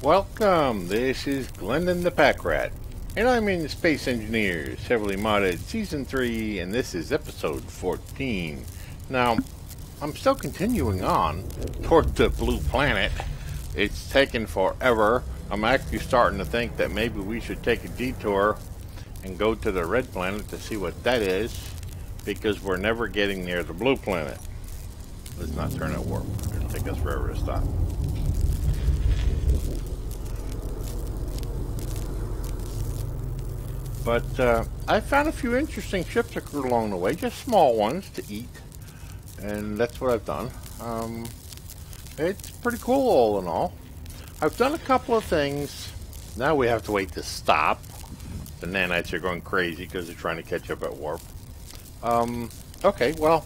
Welcome, this is Glendin ThePackRat, and I'm in Space Engineers, heavily modded Season 3, and this is Episode 14. Now, I'm still continuing on toward the blue planet. It's taken forever. I'm actually starting to think that maybe we should take a detour and go to the red planet to see what that is, because we're never getting near the blue planet. Let's not turn at warp. It'll take us forever to stop. But I found a few interesting ships that grew along the way, just small ones to eat, and that's what I've done. It's pretty cool all in all. I've done a couple of things. Now we have to wait to stop. The nanites are going crazy because they're trying to catch up at warp. Okay, well,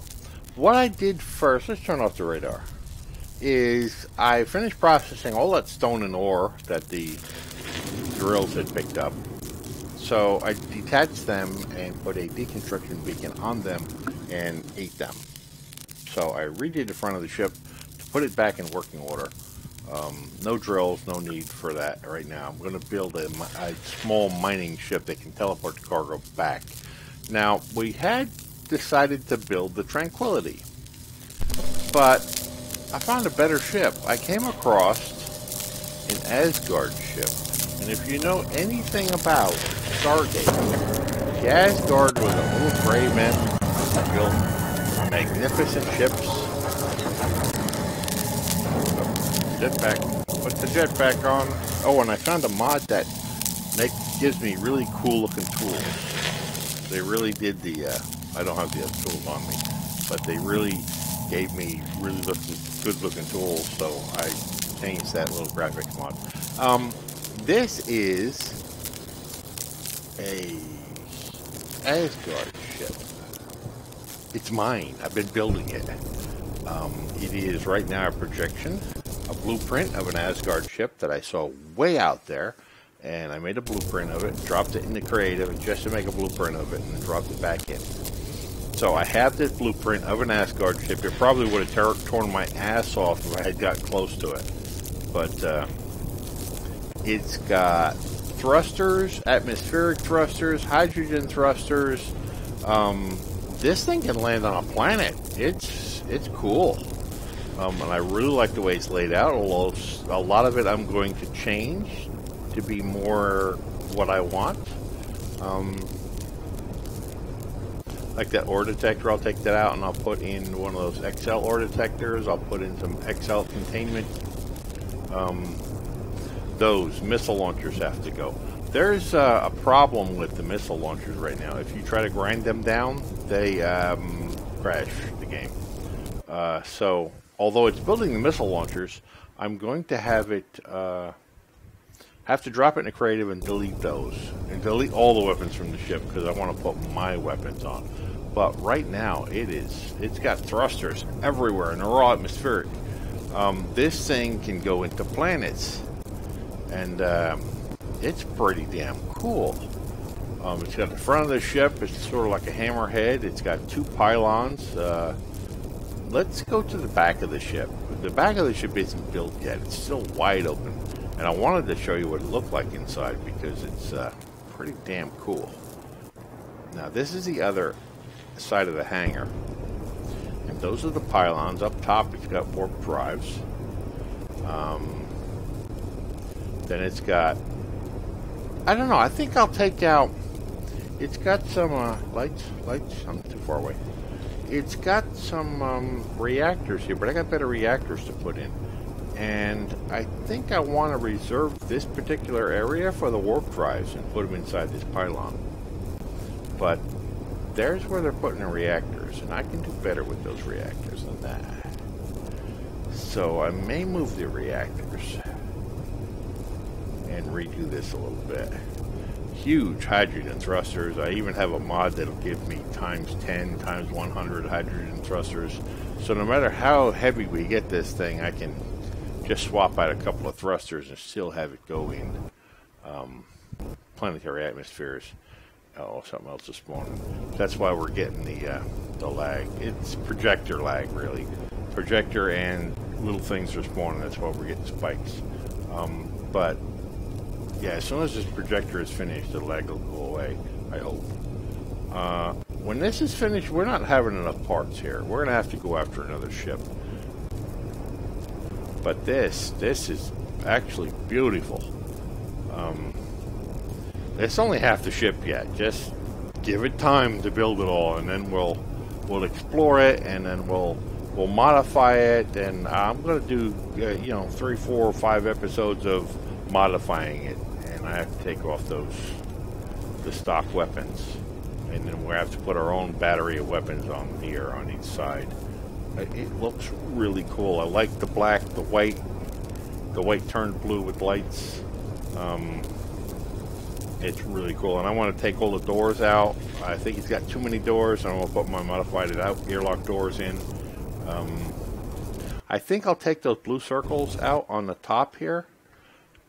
what I did first, let's turn off the radar, is I finished processing all that stone and ore that the drills had picked up. So I detached them and put a deconstruction beacon on them and ate them. So I redid the front of the ship to put it back in working order. No drills, no need for that right now. I'm going to build a small mining ship that can teleport the cargo back. Now, we had decided to build the Tranquility, but I found a better ship. I came across an Asgard ship. And if you know anything about Stargate, the Asgard was a little gray men that built magnificent ships. Jetpack. Put the jetpack on. Oh, and I found a mod that gives me really cool looking tools. They really did the, I don't have the other tools on me, but they really gave me really good looking tools, so I changed that little graphics mod. This is a Asgard ship. It's mine. I've been building it. It is right now a projection, a blueprint of an Asgard ship that I saw way out there, and I made a blueprint of it, dropped it into Creative just to make a blueprint of it, and dropped it back in. So I have this blueprint of an Asgard ship. It probably would have torn my ass off if I had got close to it, but it's got thrusters, atmospheric thrusters, hydrogen thrusters. This thing can land on a planet. It's cool. And I really like the way it's laid out, although a lot of it I'm going to change to be more what I want. Like that ore detector, I'll take that out and I'll put in one of those XL ore detectors. I'll put in some XL containment. Those missile launchers have to go. There's a problem with the missile launchers right now. If you try to grind them down, they crash the game. So, although it's building the missile launchers, I'm going to have it have to drop it into Creative and delete those, and delete all the weapons from the ship because I want to put my weapons on. But right now, it's got thrusters everywhere, and they're all atmospheric. This thing can go into planets. And it's pretty damn cool. It's got the front of the ship. It's sort of like a hammerhead. It's got two pylons. Let's go to the back of the ship. The back of the ship isn't built yet. It's still wide open. And I wanted to show you what it looked like inside because it's pretty damn cool. Now, this is the other side of the hangar. And those are the pylons. Up top, it's got warp drives. Then it's got, I don't know, I think I'll take out, it's got some lights, I'm too far away. It's got some reactors here, but I got better reactors to put in. And I think I want to reserve this particular area for the warp drives and put them inside this pylon. But there's where they're putting the reactors, and I can do better with those reactors than that. So I may move the reactors and redo this a little bit. Huge hydrogen thrusters. I even have a mod that'll give me times 10, times 100 hydrogen thrusters. So no matter how heavy we get this thing, I can just swap out a couple of thrusters and still have it go in planetary atmospheres. Oh, something else is spawning. That's why we're getting the lag. It's projector lag, really. Projector and little things are spawning. That's why we're getting spikes. But yeah, as soon as this projector is finished, the lag will go away, I hope. When this is finished, we're not having enough parts here. We're gonna have to go after another ship. But this is actually beautiful. It's only half the ship yet. Just give it time to build it all, and then we'll explore it, and then we'll modify it. And I'm gonna do 3, 4, or 5 episodes of modifying it, and I have to take off the stock weapons, and then we have to put our own battery of weapons on here on each side. It looks really cool. I like the black, the white turned blue with lights. It's really cool, and I want to take all the doors out. I think he's got too many doors, and I'm going to put my modified airlock doors in. I think I'll take those blue circles out on the top here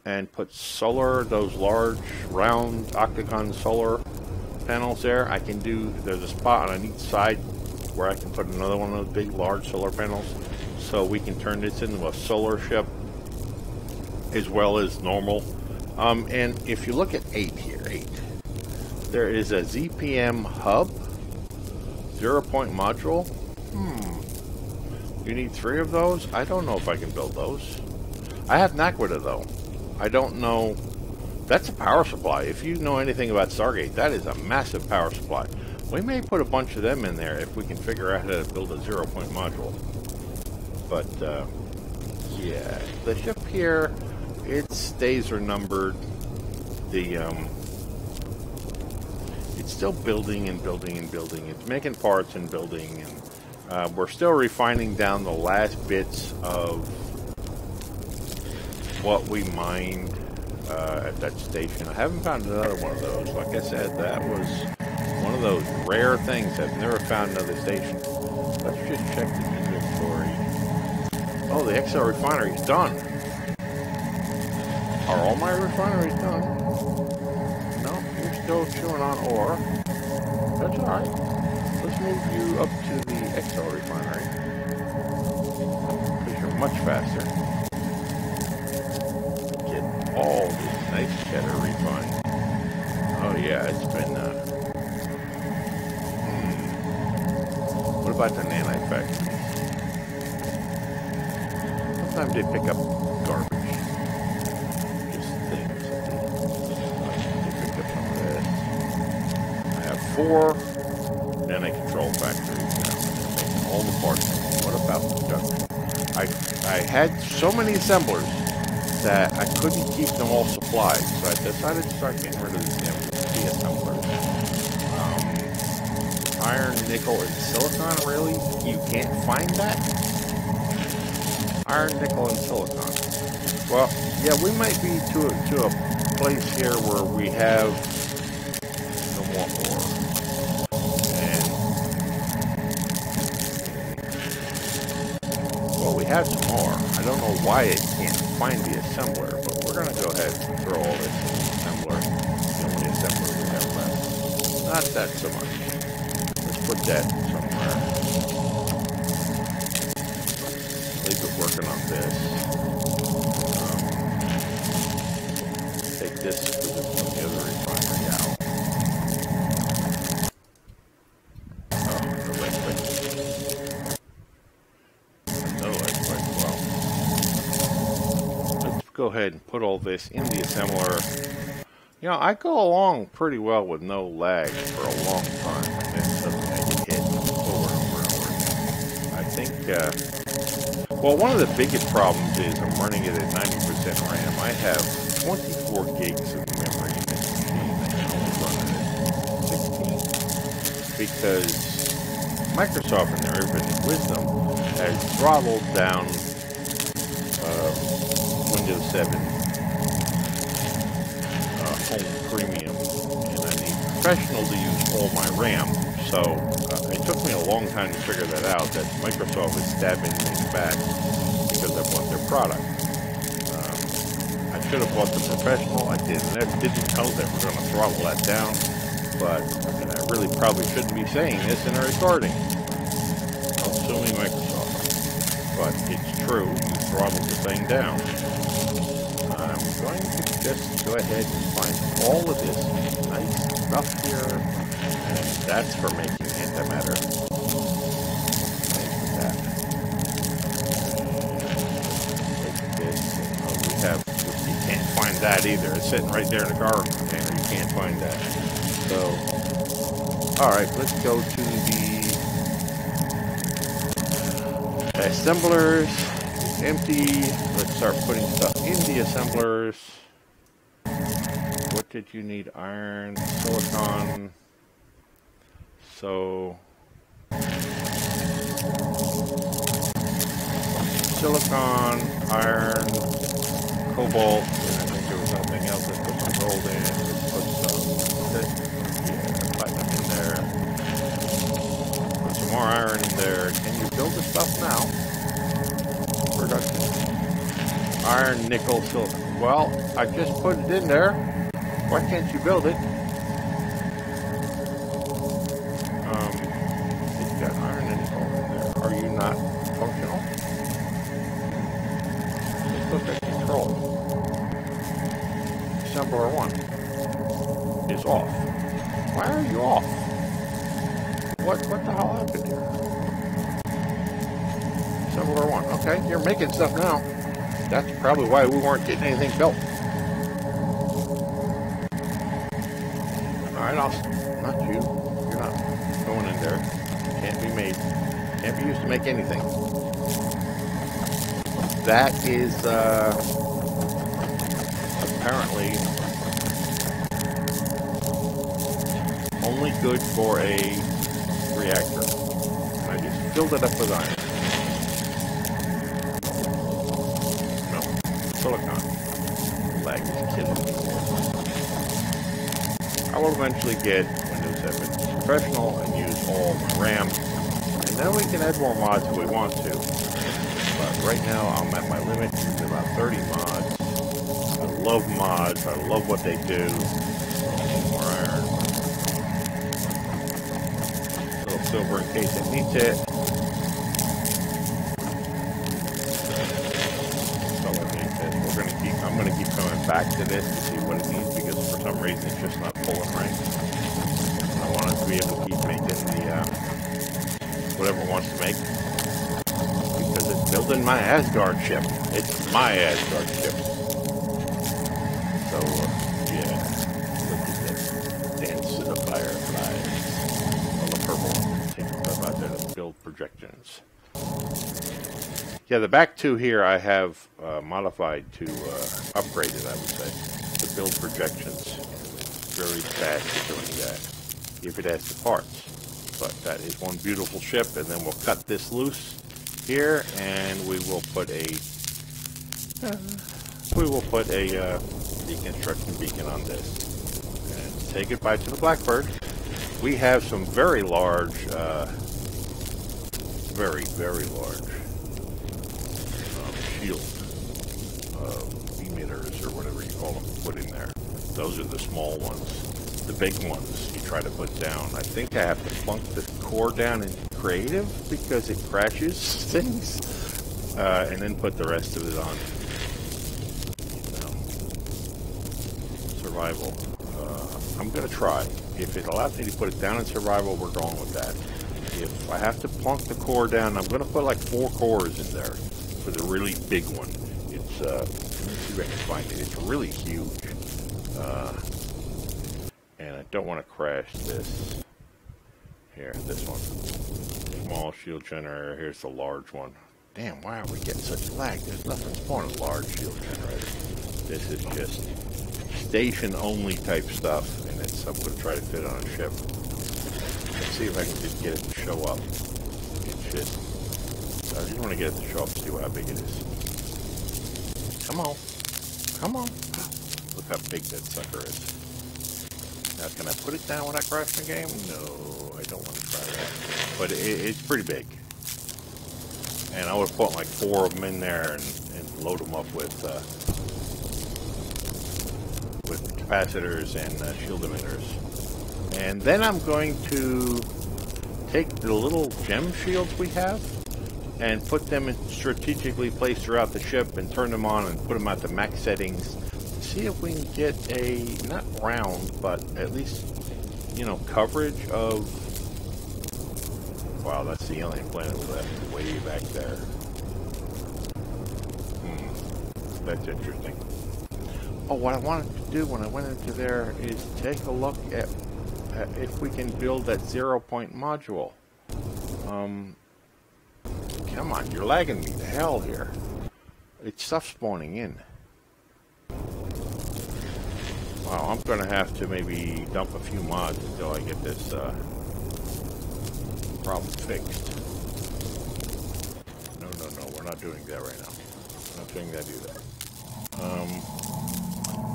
and put those large round octagon solar panels there. There's a spot on each side where I can put another one of those big large solar panels, so we can turn this into a solar ship as well as normal. And if you look at 8 here, there is a ZPM hub, 0-point module. You need 3 of those? I don't know if I can build those. I have Naquita though. I don't know. That's a power supply. If you know anything about Stargate, that is a massive power supply. We may put a bunch of them in there if we can figure out how to build a 0-point module. But yeah, the ship here, its days are numbered. It's still building and building and building. It's making parts and building, and we're still refining down the last bits of what we mined at that station. I haven't found another one of those. Like I said, that was one of those rare things. I've never found another station. Let's just check the inventory. Oh, the XL refinery's done. Are all my refineries done? No, you're still chewing on ore. That's alright. Let's move you up to the XL refinery, because you're much faster. Get all this nice cheddar refined. Oh yeah, it's been What about the nanite factories? Sometimes they pick up garbage. Just things. They picked up some of this. I have 4 nanite control factories now. They're making all the parts. What about production? I had so many assemblers that I couldn't keep them all supplied, so I decided to start getting rid of the assemblers. Iron, nickel, and silicon, really? You can't find that? Iron, nickel, and silicon. Well, yeah, we might be to a place here where we have no more ore. And, well, we have some more. I don't know why it can't find the assembler, but we're going to go ahead and throw all this in the assembler. The only assembler we have left. Not that so much. Put that somewhere. Leave it working on this. Take this from the other refinery out. Oh, the red quick. No red quick. Well, let's go ahead and put all this in the assembler. You know, I go along pretty well with no lag for a long time. Well, one of the biggest problems is I'm running it at 90% RAM. I have 24 gigs of memory in this machine. I can only run it at 16 because Microsoft, in their infinite wisdom, has throttled down Windows 7 Home Premium, and I need Professional to use all my RAM. So it took me a long time to figure that out, that Microsoft is stabbing me in the back because I bought their product. I should have bought the Professional. I didn't know that we're going to throttle that down, but and I really probably shouldn't be saying this in a recording. Don't sue me, Microsoft. But it's true, you throttled the thing down. I'm going to just go ahead and find all of this nice stuff here. And that's for making antimatter. Like that. Take this. Oh, we have, you can't find that either. It's sitting right there in the garbage container. You can't find that. So, alright, let's go to the assemblers. It's empty. Let's start putting stuff in the assemblers. What did you need? Iron, silicon. So, silicon, iron, cobalt, and I think there was something else. Let's put some gold in. Let's put some platinum in there. Put some more iron in there. Can you build the stuff now? Production. Iron, nickel, silicon. Well, I just put it in there. Why can't you build it? It's got iron and nickel in there. Are you not functional? Let's look at control. Assembler 1 is off. Why are you off? What the hell happened here? Assembler 1. Okay, you're making stuff now. That's probably why we weren't getting anything built. Alright, not you. You're not going in there. Can't be made. Can't be used to make anything. That is, apparently only good for a reactor. I just filled it up with iron. No, silicon. Lag is killing me. I will eventually get Windows 7 Professional and use all my RAM. And then we can add more mods if we want to. But right now I'm at my limit to about 30 mods. I love mods. I love what they do. More iron. A little silver in case it needs it. So I'm going to keep coming back to this to see what it needs, because for some reason it's just not pulling right. I want it to be able to keep making the whatever it wants to make, because it's building my Asgard ship. It's my Asgard ship. So yeah, look at this. Dance to the fireflies. All the purple ones. Take stuff out there to build projections. Yeah, the back two here I have modified to upgraded, I would say, to build projections. Very fast at doing that, if it has the parts. But that is one beautiful ship, and then we'll cut this loose here, and we will put a deconstruction beacon on this, and say goodbye to the Blackbird. We have some very large, very large shield emitters, or whatever you call them, put in there. Those are the small ones. The big ones you try to put down. I think I have to plunk the core down in creative because it crashes things, and then put the rest of it on. Survival. I'm going to try. If it allows me to put it down in survival, we're going with that. If I have to plunk the core down, I'm going to put like 4 cores in there for the really big one. It's, let me see if I can find it. It's really huge. And I don't want to crash this. Here, this one. Small shield generator. Here's the large one. Damn, why are we getting such lag? There's nothing for a large shield generator. This is just station-only type stuff, and I'm going to try to fit on a ship. Let's see if I can just get it to show up. It's just, I just want to get it to show up and see how big it is. Come on. Come on. Look how big that sucker is. Now, can I put it down when I crash the game? No, I don't want to try that. But it's pretty big. And I would put like 4 of them in there and load them up with capacitors and shield emitters. And then I'm going to take the little gem shields we have and put them in strategically placed throughout the ship and turn them on and put them at the max settings. See if we can get a, not round, but at least, you know, coverage of... Wow, that's the alien planet way back there. That's interesting. Oh, what I wanted to do when I went into there is take a look at if we can build that 0-point module. Come on, you're lagging me to hell here. It's stuff spawning in. Wow, I'm gonna have to maybe dump a few mods until I get this problem fixed. No, we're not doing that right now. Not doing that either.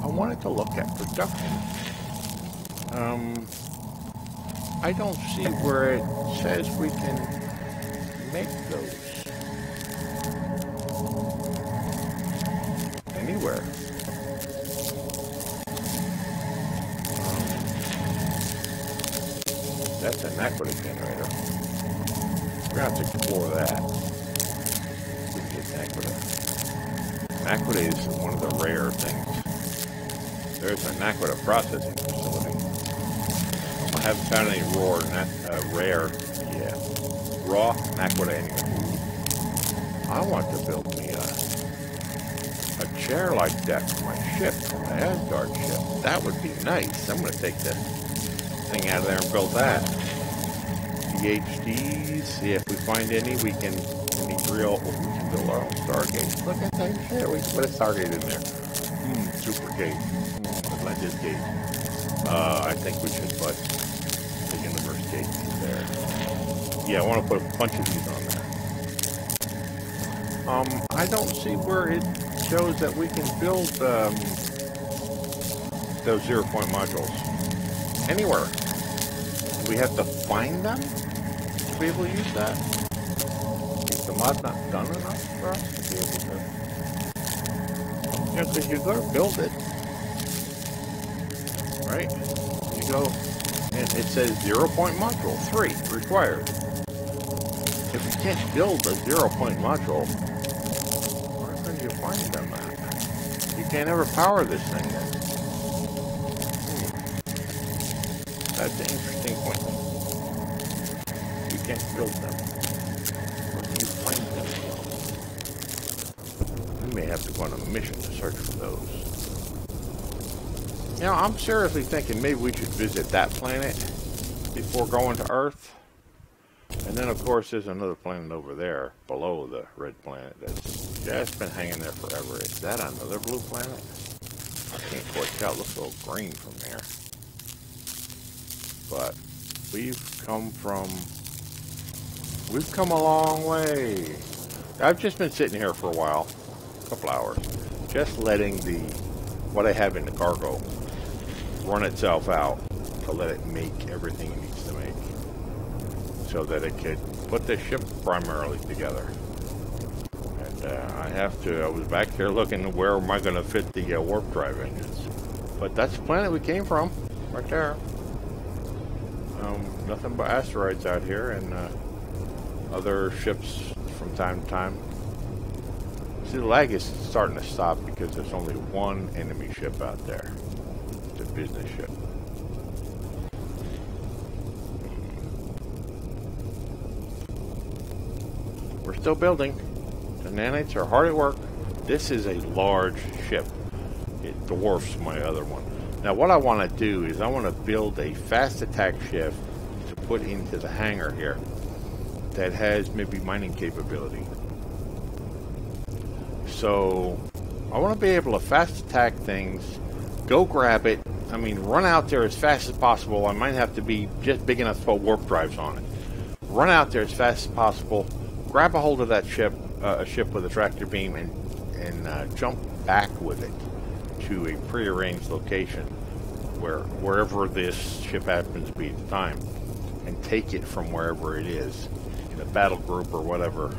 I wanted to look at production. I don't see where it says we can make those. Anywhere. That's an aqueduct generator. We're going to have to explore that. We can get an aqueduct. An aqueduct is one of the rare things. There's an aqueduct processing facility. I haven't found any raw aqueduct anywhere. I want to build me a chair like that for my ship, my Asgard ship. That would be nice. I'm going to take this thing out of there and build that. PhDs, see if we find any, we can build our own Stargate. Look at that shit, we can put a Stargate in there. Super gate. Atlantis gate. I think we should put the universe gate there. Yeah, I want to put a bunch of these on there. I don't see where it shows that we can build those 0-point modules. Anywhere. Do we have to find them to be able to use that? Is the mod not done enough for us to be able to... Yeah, because you go to build it. Right? You go, and it says 0-point module, 3, required. If you can't build a 0-point module, where can you find them at? You can't ever power this thing then. That's an interesting point. You can't build them. Where do you find them? We may have to go on a mission to search for those. You know, I'm seriously thinking maybe we should visit that planet before going to Earth. And then, of course, there's another planet over there below the red planet that's just been hanging there forever. Is that another blue planet? I can't quite tell. It looks a little green from there. But we've come a long way. I've just been sitting here for a while, a couple hours, just letting what I have in the cargo run itself out to let it make everything it needs to make so that it could put the ship primarily together. And I was back here looking where am I going to fit the warp drive engines. But that's the planet we came from, right there. Nothing but asteroids out here and other ships from time to time. See, the lag is starting to stop because there's only one enemy ship out there. It's a business ship. We're still building. The nanites are hard at work. This is a large ship. It dwarfs my other one. Now what I want to do is I want to build a fast attack ship to put into the hangar here that has maybe mining capability. So I want to be able to fast attack things, go grab it, I mean run out there as fast as possible. I might have to be just big enough to put warp drives on it. Run out there as fast as possible, grab a hold of that ship, a ship with a tractor beam, and jump back with it to a prearranged location wherever this ship happens to be at the time, and take it from wherever it is in a battle group or whatever.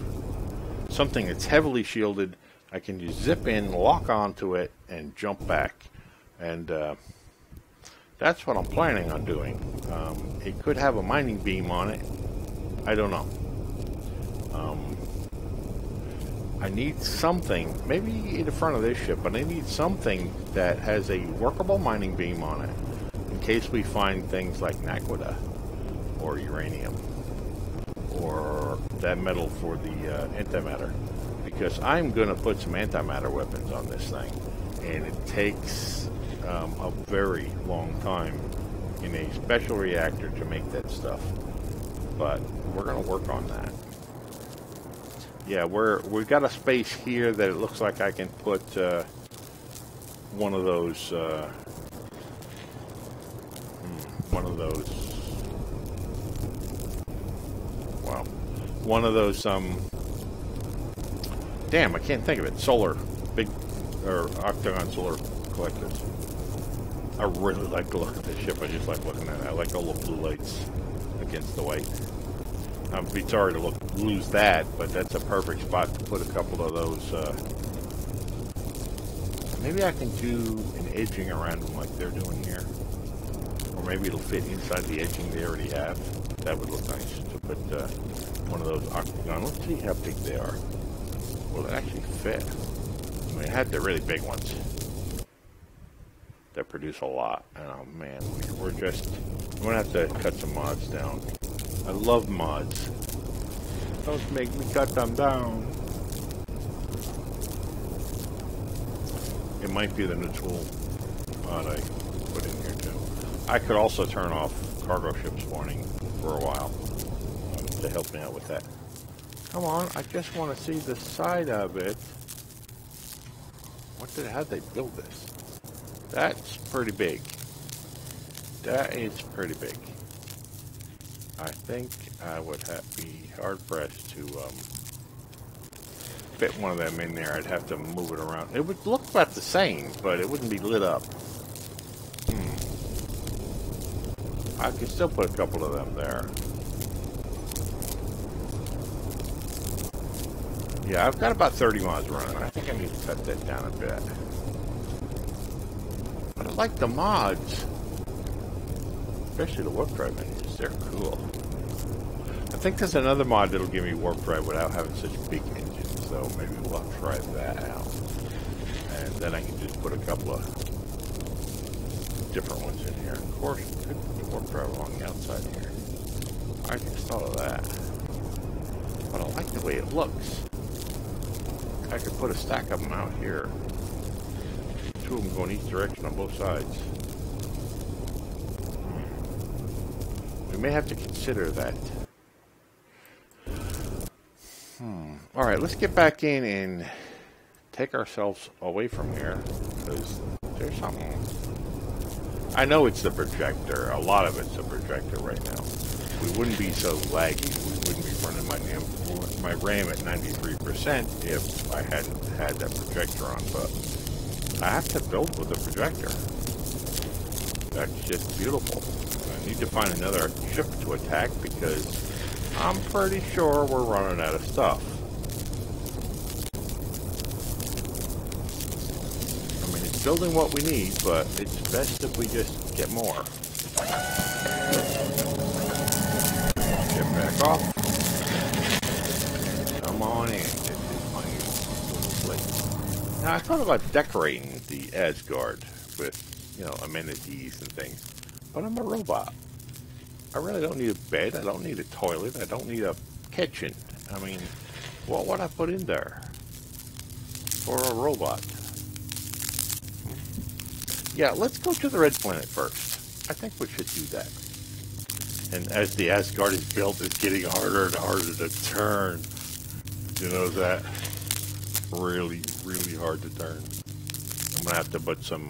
Something that's heavily shielded. I can just zip in, lock onto it, and jump back. And that's what I'm planning on doing. It could have a mining beam on it. I don't know. I need something, maybe in the front of this ship, but I need something that has a workable mining beam on it, in case we find things like naquita, or uranium, or that metal for the antimatter. Because I'm going to put some antimatter weapons on this thing, and it takes a very long time in a special reactor to make that stuff. But we're going to work on that. Yeah, we've got a space here that it looks like I can put one of those damn, I can't think of it. Solar, big, or octagon solar collectors. I really like the look of this ship. I just like looking at it. I like all the blue lights against the white. I'd be sorry to lose that, but that's a perfect spot to put a couple of those. Maybe I can do an edging around them like they're doing here. Or maybe it'll fit inside the edging they already have. That would look nice to put one of those octagon. Let's see how big they are. Will it actually fit? I mean, I had the really big ones that produce a lot. Oh man, we're going to have to cut some mods down. I love mods. Don't make me cut them down. It might be the new tool mod I put in here too. I could also turn off cargo ship spawning for a while to help me out with that. Come on, I just want to see the side of it. How'd they build this? That's pretty big. That is pretty big. I think I would be hard pressed to fit one of them in there. I'd have to move it around. It would look about the same, but it wouldn't be lit up. I could still put a couple of them there. Yeah, I've got about 30 mods running. I think I need to cut that down a bit. But I like the mods. Especially the warp drive menus. They're cool. I think there's another mod that'll give me warp drive without having such big engines. So maybe we'll try that out. And then I can just put a couple of different ones in here. Of course, I could put the warp drive along the outside here. I can install that. But I like the way it looks. I could put a stack of them out here. Two of them going each direction on both sides. We may have to consider that. Alright, let's get back in and take ourselves away from here. Because there's something. I know it's the projector. A lot of it's the projector right now. We wouldn't be so laggy. We wouldn't be running my RAM at 93% if I hadn't had that projector on, but I have to build with the projector. That's just beautiful. I need to find another ship to attack because I'm pretty sure we're running out of stuff. I mean, it's building what we need, but it's best if we just get more. Get back off. Come on in. This is my little place. Now, I thought about decorating the Asgard with, you know, amenities and things. But I'm a robot. I really don't need a bed. I don't need a toilet. I don't need a kitchen. I mean, what would I put in there for a robot? Yeah, let's go to the red planet first. I think we should do that. And as the Asgard is built, it's getting harder and harder to turn. You know that? Really, really hard to turn. I'm gonna have to put some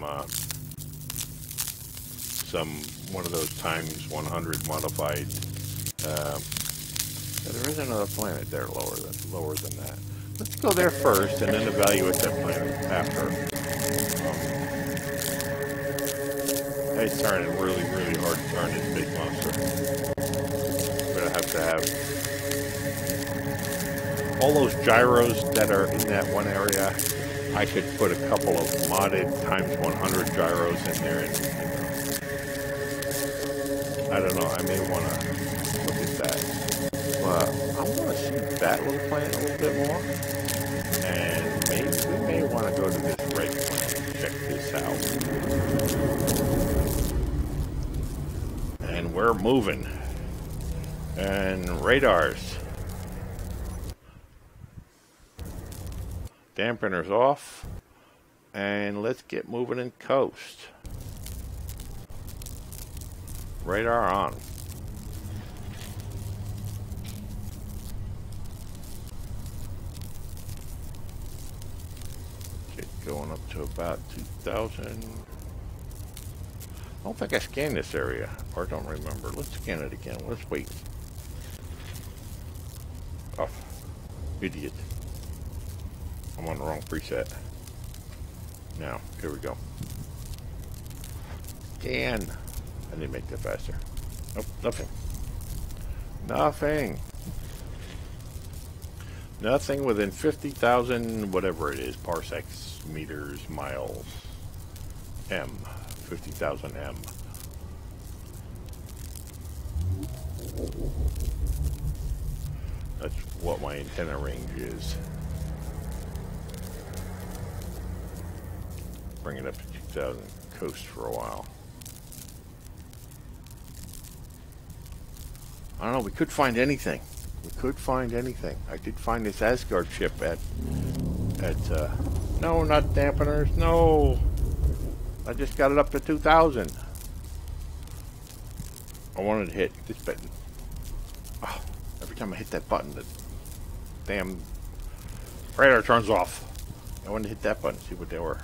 one of those times 100 modified. There is another planet there lower than that. Let's go there first and then evaluate that planet after. It's turning really, really hard to turn this big monster. I'm gonna have to have all those gyros that are in that one area. I could put a couple of modded times 100 gyros in there, and I don't know. I may want to look at that. But I want to see that little planet a little bit more, And we're moving. And radars. Dampeners off. And let's get moving and coast. Radar on. Get going up to about 2,000. I don't think I scanned this area, or I don't remember. Let's scan it again. Let's wait. Oh, idiot. I'm on the wrong preset. Now, here we go. Scan. I need to make that faster. Nope, nothing. Nothing. Nothing within 50,000, whatever it is, parsecs, meters, miles. M. 50,000 M. That's what my antenna range is. Bring it up to 2,000. Coast for a while. I don't know, we could find anything. We could find anything. I did find this Asgard ship at no, not dampeners, no. I just got it up to 2,000. I wanted to hit this button. Oh, every time I hit that button, the damn radar turns off. I wanted to hit that button, see what they were.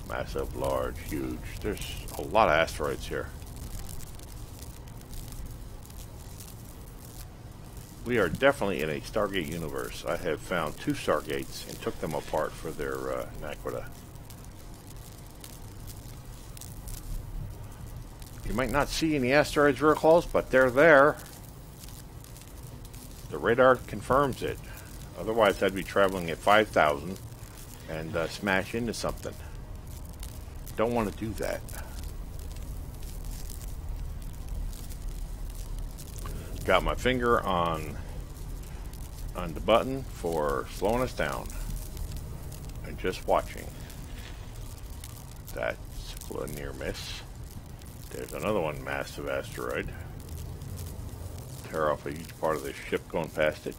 Massive, large, huge. There's a lot of asteroids here. We are definitely in a Stargate universe. I have found 2 Stargates and took them apart for their naquita. You might not see any asteroids real close, but they're there. The radar confirms it. Otherwise, I'd be traveling at 5,000 and smash into something. Don't want to do that. Got my finger on the button for slowing us down and just watching. That's a near miss. There's another one, massive asteroid. Tear off a huge part of this ship going past it.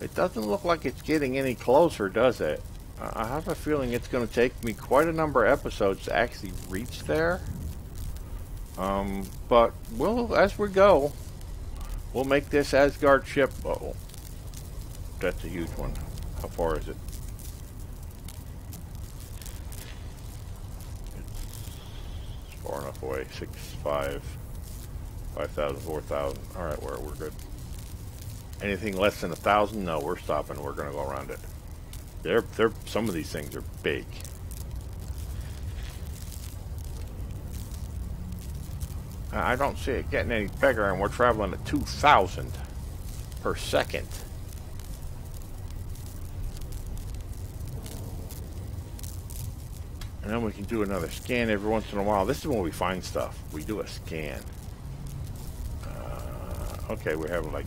It doesn't look like it's getting any closer, does it? I have a feeling it's going to take me quite a number of episodes to actually reach there. But we'll, as we go, we'll make this Asgard ship. Oh, that's a huge one. How far is it? It's far enough away. 6, 5, 5,000, 4,000. All right, we're good. Anything less than 1,000? No, we're stopping. We're going to go around it. Some of these things are big. I don't see it getting any bigger, and we're traveling at 2,000 per second. And then we can do another scan every once in a while. This is when we find stuff. We do a scan. Okay, we're having like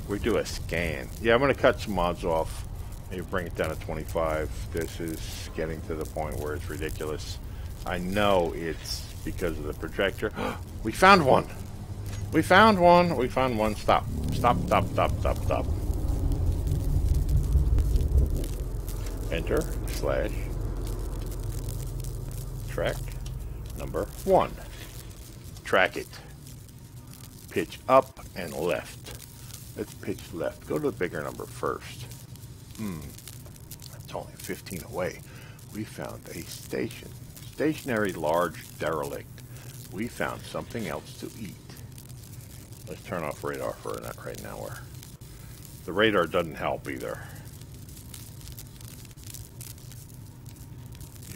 we do a scan. Yeah, I'm going to cut some mods off. Maybe bring it down to 25. This is getting to the point where it's ridiculous. I know it's because of the projector. We found one. We found one. We found one. Stop. Stop, stop, stop, stop, stop. Enter / track number 1. Track it. Pitch up and left. Let's pitch left. Go to the bigger number first. It's only 15 away. We found a stationary large derelict. We found something else to eat. Let's turn off radar for a minute right now. The radar doesn't help either.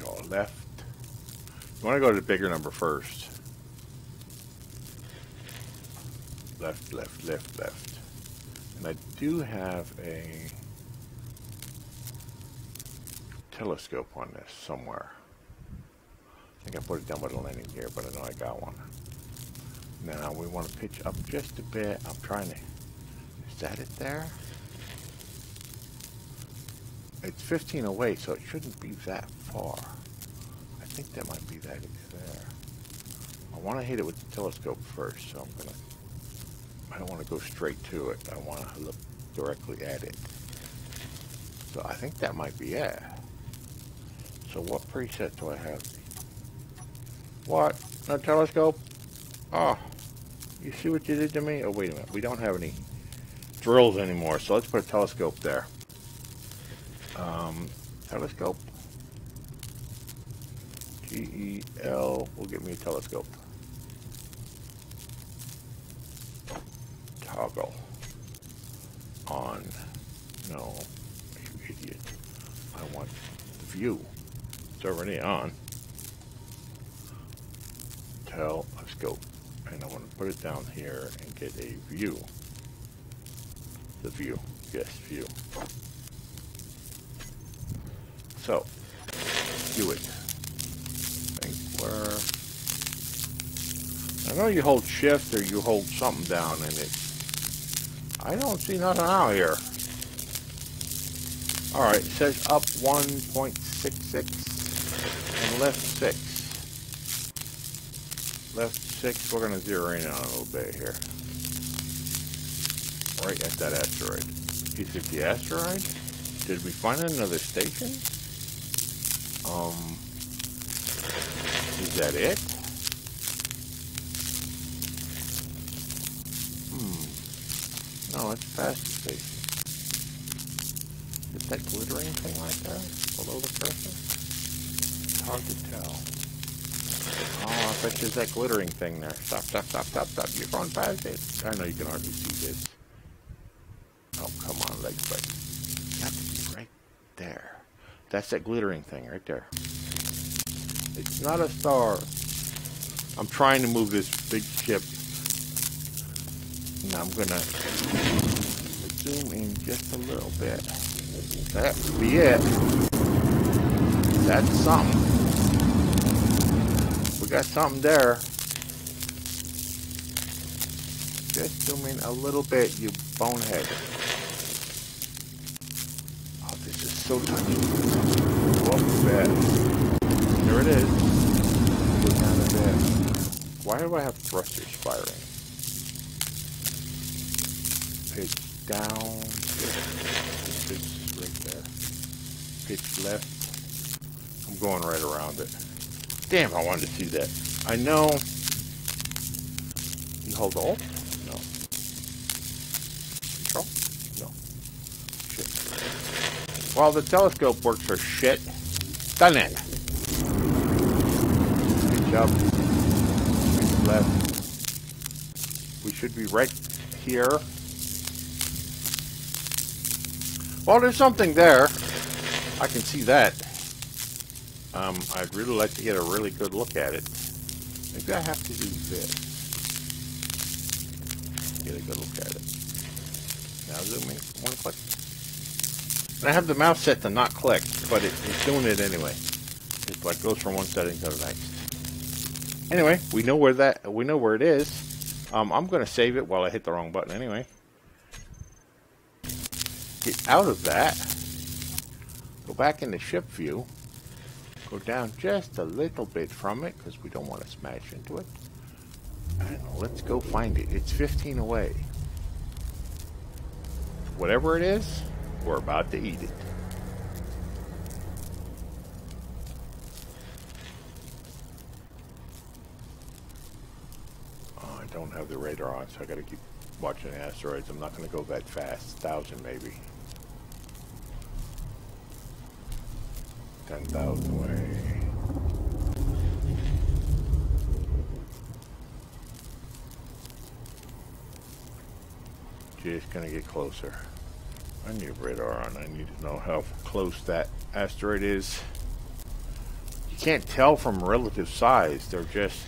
Go left. You want to go to the bigger number first. Left, left, left, left. And I do have a telescope on this somewhere. I think I put it down by the landing gear, but I know I got one. Now we want to pitch up just a bit. I'm trying to... Is that it there? It's 15 away, so it shouldn't be that far. I think that might be that it's there. I want to hit it with the telescope first, so I don't want to go straight to it. I want to look directly at it. So I think that might be it. So what preset do I have? What? No telescope? Oh, you see what you did to me? Oh, wait a minute. We don't have any drills anymore, so let's put a telescope there. Telescope. GEL will give me a telescope. Toggle. On. No, you idiot. I want the view. It's already on. Telescope. And I want to put it down here and get a view. The view. Yes, view. So, do it. I think I know you hold shift or you hold something down and it. I don't see nothing out here. Alright, it says up 1.66 and left 6. Left 6, we're going to zero in on a little bit here. Right at that asteroid. Is it the asteroid? Did we find another station? Is that it? No, it's past the station. Is that glittering thing right there below the cursor? It's hard to tell. Oh, I bet there's that glittering thing there. Stop, stop, stop, stop, stop. You're going past it. I know you can hardly see this. Oh, come on, legs, but you have to be right there. That's that glittering thing right there. It's not a star. I'm trying to move this big ship. Now I'm gonna zoom in just a little bit. That would be it. That's something. We got something there. Just zoom in a little bit, you bonehead. Oh, this is so touchy. Go up a bit. There it is. Go down a bit. Why do I have thrusters firing? Pitch down. Pitch right there. Pitch left. I'm going right around it. Damn, I wanted to see that. I know. You hold Alt? No. Control? No. Shit. Well, the telescope works for shit. Done it. Pitch up. Pitch left. We should be right here. Well, there's something there. I can see that. I'd really like to get a really good look at it. Maybe I have to do this. Get a good look at it. Now zoom in one click. And I have the mouse set to not click, but it's doing it anyway. It like goes from one setting to the next. Anyway, we know where it is. I'm gonna save it while I hit the wrong button anyway. Get out of that. Go back into ship view. Go down just a little bit from it because we don't want to smash into it. And let's go find it. It's 15 away. Whatever it is, we're about to eat it. Oh, I don't have the radar on, so I got to keep watching the asteroids. I'm not going to go that fast. 1,000 maybe. 10,000 away. Just gonna get closer. I need radar on. I need to know how close that asteroid is. You can't tell from relative size. They're just...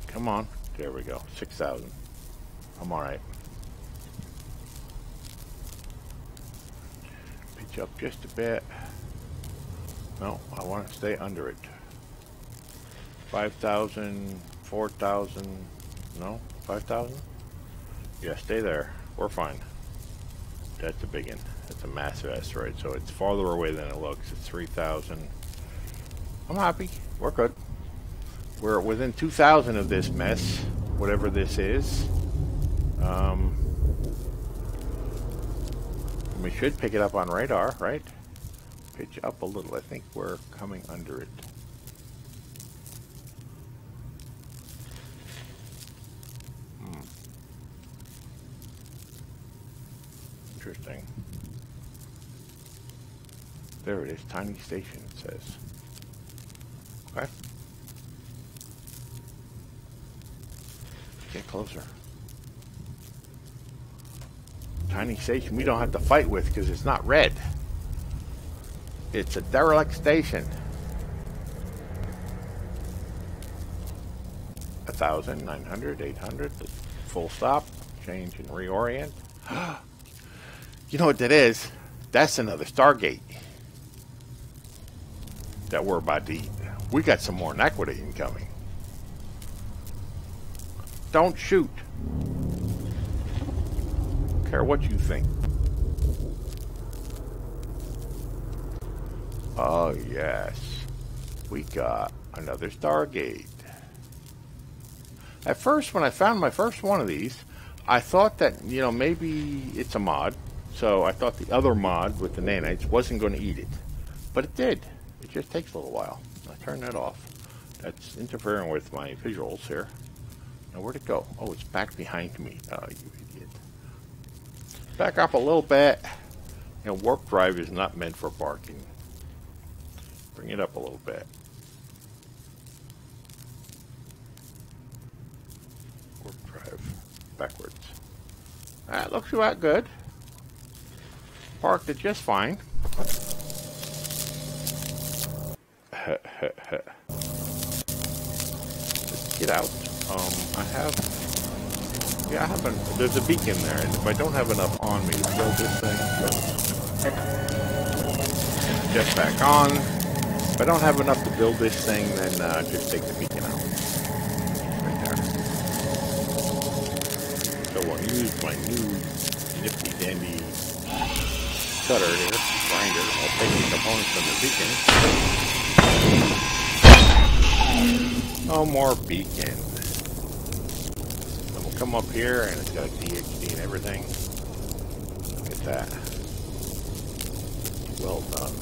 Come on. There we go. 6,000. I'm alright. Pitch up just a bit. No, I want to stay under it. 5,000, 4,000. No, 5,000? Yeah, stay there. We're fine. that's a big one. That's a massive asteroid, so it's farther away than it looks. It's 3,000. I'm happy. We're good. We're within 2,000 of this mess, whatever this is. We should pick it up on radar, right? Pitch up a little. I think we're coming under it. Interesting. There it is. Tiny station, it says. Okay. Get closer. Tiny station we don't have to fight with because it's not red. It's a derelict station. 1,000, 900, 800. Full stop. Change and reorient. You know what that is? That's another Stargate that we're about to eat. We got some more Naquita incoming. Don't shoot. Don't care what you think. Oh yes, we got another Stargate. At first, when I found my first one of these, I thought that, you know, maybe it's a mod. So I thought the other mod with the nanites wasn't going to eat it. But it did. It just takes a little while. I turned that off. That's interfering with my visuals here. Now where'd it go? Oh, it's back behind me. Oh, you idiot. Back up a little bit. You know, warp drive is not meant for barking. Bring it up a little bit. Warp drive. Backwards. That looks about good. Parked it just fine. Let's get out. There's a beacon there, and if I don't have enough on me to build this thing, just back on. If I don't have enough to build this thing, then just take the beacon out. Right there. So we'll use my new nifty dandy cutter here, grinder. I'll take the components from the beacon. No more beacon. Then we'll come up here, and it's got a DHD and everything. Look at that. Well done.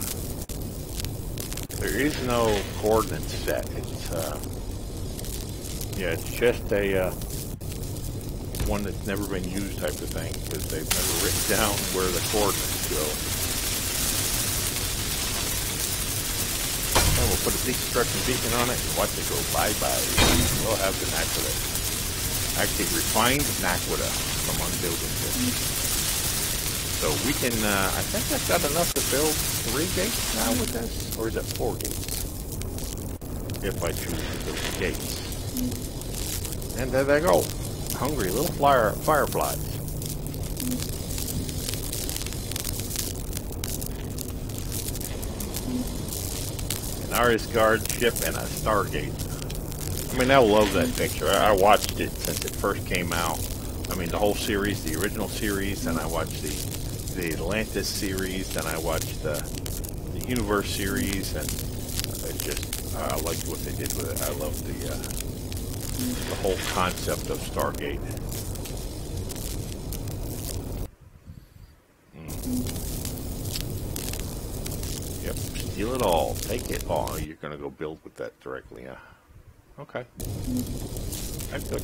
There is no coordinates set. It's yeah, it's just a one that's never been used type of thing, because they've never written down where the coordinates go. And we'll put a deconstruction beacon on it and watch it go bye-bye. We'll have the Naquita. Actually, refined Naquita from unbuilding this. So we can, I think I've got enough to build 3 gates now with this, or is it 4 gates? If I choose to build gates. And there they go. Hungry little fireflies. An Asgard ship and a Stargate. I mean, I love that picture. I watched it since it first came out. I mean, the whole series, the original series, and I watched the Atlantis series, and I watched the Universe series, and it just, I liked what they did with it. I love the whole concept of Stargate. Yep, steal it all. Take it all. You're going to go build with that directly, huh? Okay. That's good.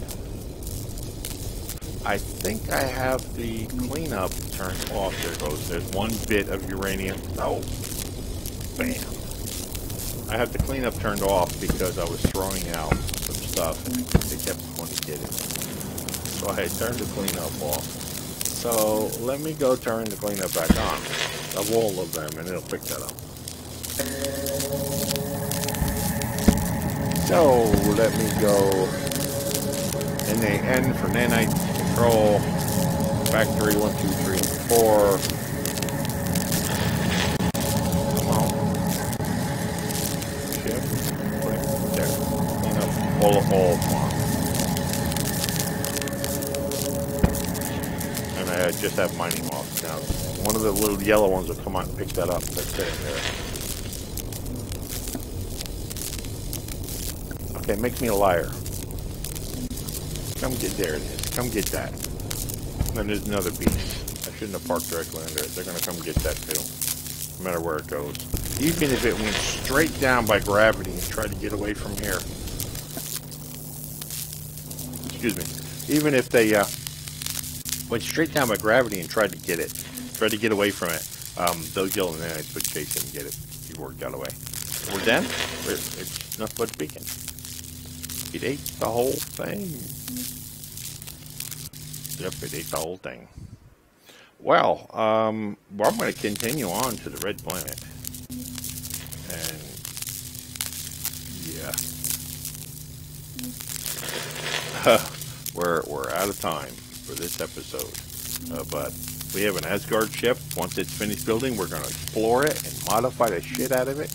I think I have the cleanup turned off. There goes. There's 1 bit of uranium. Oh. Bam. I have the cleanup turned off because I was throwing out some stuff and they kept wanting to get it. So I turned the cleanup off. So let me go turn the cleanup back on. Of all of them, and it'll pick that up. So let me go NAN for nanite control. Factory 1, 2, 3, and 4. Come on. Shift. Click. There. Clean up all. Come on. I'm and I just have mining moths. Now, one of the little yellow ones will come out and pick that up. That's sitting there. Okay, make me a liar. Come get, there it is. Come get that. And then there's another beast. I shouldn't have parked directly under it. They're going to come get that too. No matter where it goes. Even if it went straight down by gravity and tried to get away from here. Excuse me. Even if they went straight down by gravity and tried to get it. Tried to get away from it. Those yellow nanites would chase it and get it. He worked out away. We're done. It's nothing but beacon. It ate the whole thing. Yep, it ate the whole thing. Well, I'm going to continue on to the red planet. And, yeah. We're out of time for this episode. But we have an Asgard ship. Once it's finished building, we're going to explore it and modify the shit out of it.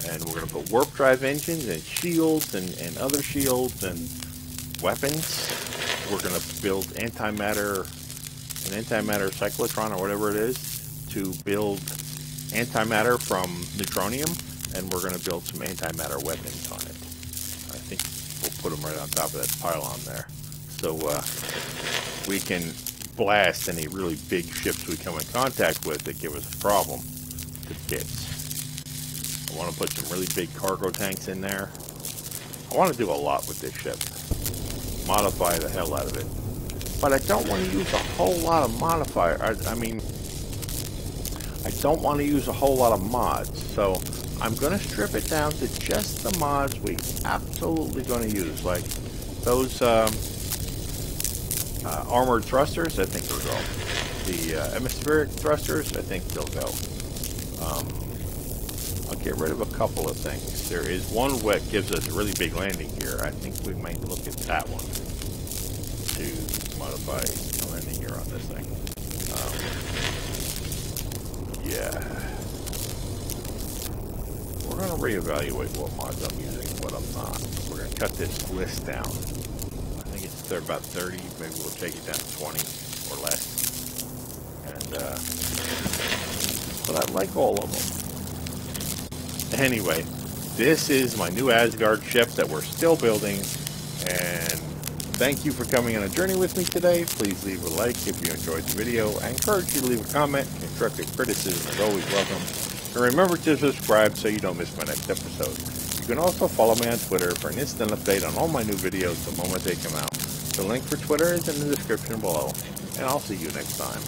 And we're going to put warp drive engines and shields and other shields and weapons. We're going to build an antimatter cyclotron or whatever it is to build antimatter from neutronium. And we're going to build some antimatter weapons on it. I think we'll put them right on top of that pylon there. So we can blast any really big ships we come in contact with that give us a problem to bits. I want to put some really big cargo tanks in there. I want to do a lot with this ship. Modify the hell out of it. But I don't want to use a whole lot of modifier. I don't want to use a whole lot of mods. So I'm going to strip it down to just the mods we absolutely going to use. Like those armored thrusters, I think they'll go. The atmospheric thrusters, I think they'll go. I'll get rid of a couple of things. There is one that gives us a really big landing gear. I think we might look at that one to modify the landing gear on this thing. Yeah. We're going to reevaluate what mods I'm using and what I'm not. We're going to cut this list down. I think it's about 30. Maybe we'll take it down to 20 or less. And, but I like all of them. Anyway, this is my new Asgard ship that we're still building, and thank you for coming on a journey with me today. Please leave a like if you enjoyed the video. I encourage you to leave a comment. Constructive criticism is always welcome. And remember to subscribe so you don't miss my next episode. You can also follow me on Twitter for an instant update on all my new videos the moment they come out. The link for Twitter is in the description below, and I'll see you next time.